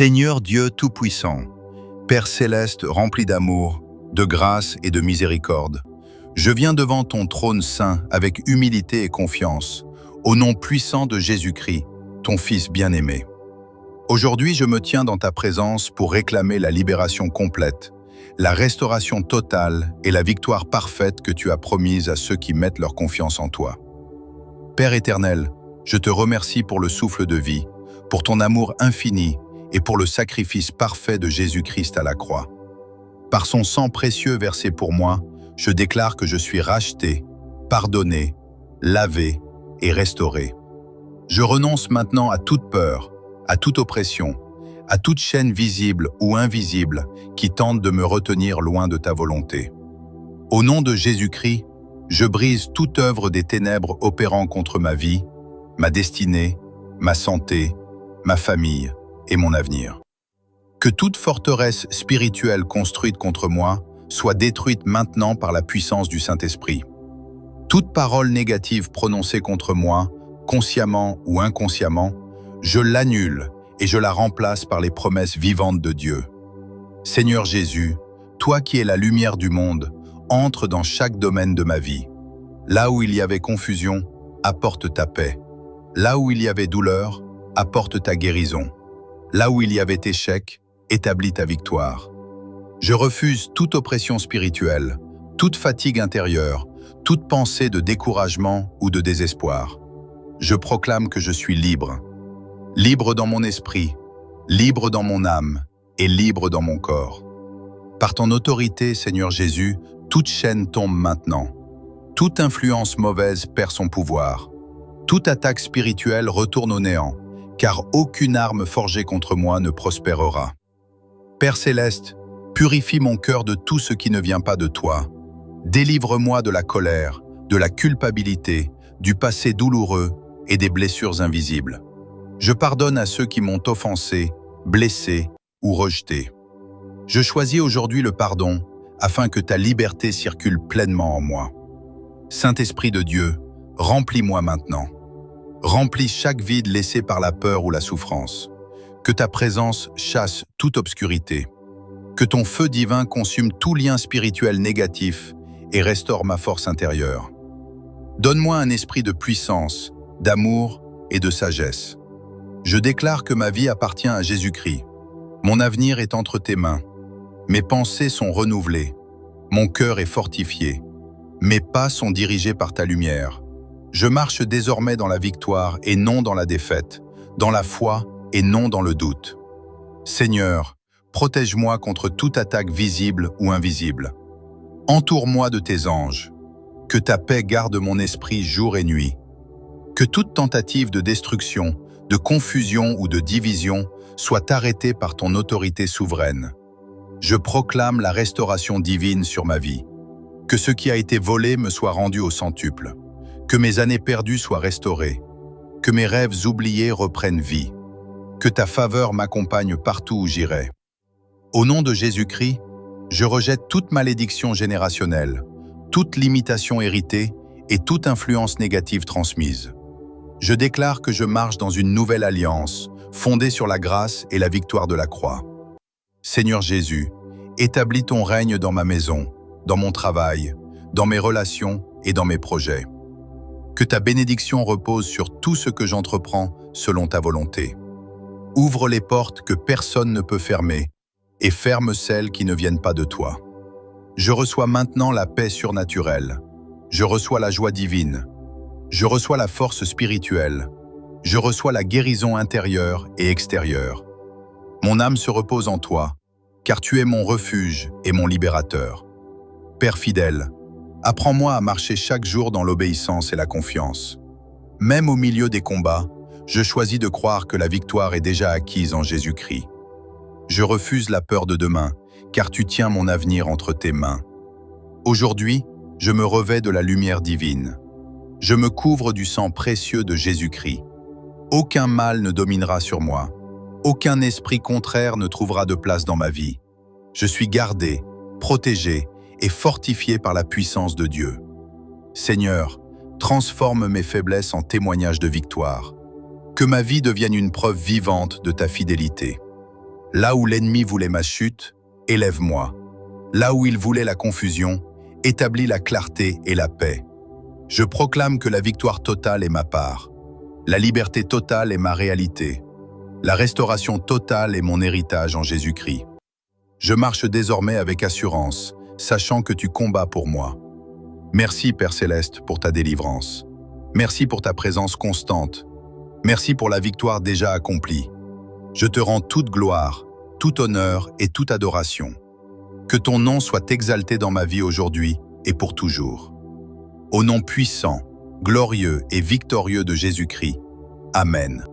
Seigneur Dieu Tout-Puissant, Père Céleste rempli d'amour, de grâce et de miséricorde, je viens devant ton trône saint avec humilité et confiance, au nom puissant de Jésus-Christ, ton Fils bien-aimé. Aujourd'hui, je me tiens dans ta présence pour réclamer la libération complète, la restauration totale et la victoire parfaite que tu as promise à ceux qui mettent leur confiance en toi. Père éternel, je te remercie pour le souffle de vie, pour ton amour infini et pour le sacrifice parfait de Jésus-Christ à la croix. Par son sang précieux versé pour moi, je déclare que je suis racheté, pardonné, lavé et restauré. Je renonce maintenant à toute peur, à toute oppression, à toute chaîne visible ou invisible qui tente de me retenir loin de ta volonté. Au nom de Jésus-Christ, je brise toute œuvre des ténèbres opérant contre ma vie, ma destinée, ma santé, ma famille et mon avenir. Que toute forteresse spirituelle construite contre moi soit détruite maintenant par la puissance du Saint-Esprit. Toute parole négative prononcée contre moi, consciemment ou inconsciemment, je l'annule et je la remplace par les promesses vivantes de Dieu. Seigneur Jésus, toi qui es la lumière du monde, entre dans chaque domaine de ma vie. Là où il y avait confusion, apporte ta paix. Là où il y avait douleur, apporte ta guérison. Là où il y avait échec, établis ta victoire. Je refuse toute oppression spirituelle, toute fatigue intérieure, toute pensée de découragement ou de désespoir. Je proclame que je suis libre. Libre dans mon esprit, libre dans mon âme et libre dans mon corps. Par ton autorité, Seigneur Jésus, toute chaîne tombe maintenant. Toute influence mauvaise perd son pouvoir. Toute attaque spirituelle retourne au néant, car aucune arme forgée contre moi ne prospérera. Père Céleste, purifie mon cœur de tout ce qui ne vient pas de toi. Délivre-moi de la colère, de la culpabilité, du passé douloureux et des blessures invisibles. Je pardonne à ceux qui m'ont offensé, blessé ou rejeté. Je choisis aujourd'hui le pardon afin que ta liberté circule pleinement en moi. Saint-Esprit de Dieu, remplis-moi maintenant. Remplis chaque vide laissé par la peur ou la souffrance. Que ta présence chasse toute obscurité. Que ton feu divin consume tout lien spirituel négatif et restaure ma force intérieure. Donne-moi un esprit de puissance, d'amour et de sagesse. Je déclare que ma vie appartient à Jésus-Christ. Mon avenir est entre tes mains. Mes pensées sont renouvelées. Mon cœur est fortifié. Mes pas sont dirigés par ta lumière. Je marche désormais dans la victoire et non dans la défaite, dans la foi et non dans le doute. Seigneur, protège-moi contre toute attaque visible ou invisible. Entoure-moi de tes anges. Que ta paix garde mon esprit jour et nuit. Que toute tentative de destruction, de confusion ou de division soit arrêtée par ton autorité souveraine. Je proclame la restauration divine sur ma vie. Que ce qui a été volé me soit rendu au centuple. Que mes années perdues soient restaurées. Que mes rêves oubliés reprennent vie. Que ta faveur m'accompagne partout où j'irai. Au nom de Jésus-Christ, je rejette toute malédiction générationnelle, toute limitation héritée et toute influence négative transmise. Je déclare que je marche dans une nouvelle alliance, fondée sur la grâce et la victoire de la croix. Seigneur Jésus, établis ton règne dans ma maison, dans mon travail, dans mes relations et dans mes projets. Que ta bénédiction repose sur tout ce que j'entreprends selon ta volonté. Ouvre les portes que personne ne peut fermer et ferme celles qui ne viennent pas de toi. Je reçois maintenant la paix surnaturelle. Je reçois la joie divine. Je reçois la force spirituelle. Je reçois la guérison intérieure et extérieure. Mon âme se repose en toi, car tu es mon refuge et mon libérateur. Père fidèle, apprends-moi à marcher chaque jour dans l'obéissance et la confiance. Même au milieu des combats, je choisis de croire que la victoire est déjà acquise en Jésus-Christ. Je refuse la peur de demain, car tu tiens mon avenir entre tes mains. Aujourd'hui, je me revêts de la lumière divine. Je me couvre du sang précieux de Jésus-Christ. Aucun mal ne dominera sur moi. Aucun esprit contraire ne trouvera de place dans ma vie. Je suis gardé, protégé et fortifié par la puissance de Dieu. Seigneur, transforme mes faiblesses en témoignages de victoire. Que ma vie devienne une preuve vivante de ta fidélité. Là où l'ennemi voulait ma chute, élève-moi. Là où il voulait la confusion, établis la clarté et la paix. Je proclame que la victoire totale est ma part. La liberté totale est ma réalité. La restauration totale est mon héritage en Jésus-Christ. Je marche désormais avec assurance, sachant que tu combats pour moi. Merci, Père Céleste, pour ta délivrance. Merci pour ta présence constante. Merci pour la victoire déjà accomplie. Je te rends toute gloire, tout honneur et toute adoration. Que ton nom soit exalté dans ma vie aujourd'hui et pour toujours. Au nom puissant, glorieux et victorieux de Jésus-Christ. Amen.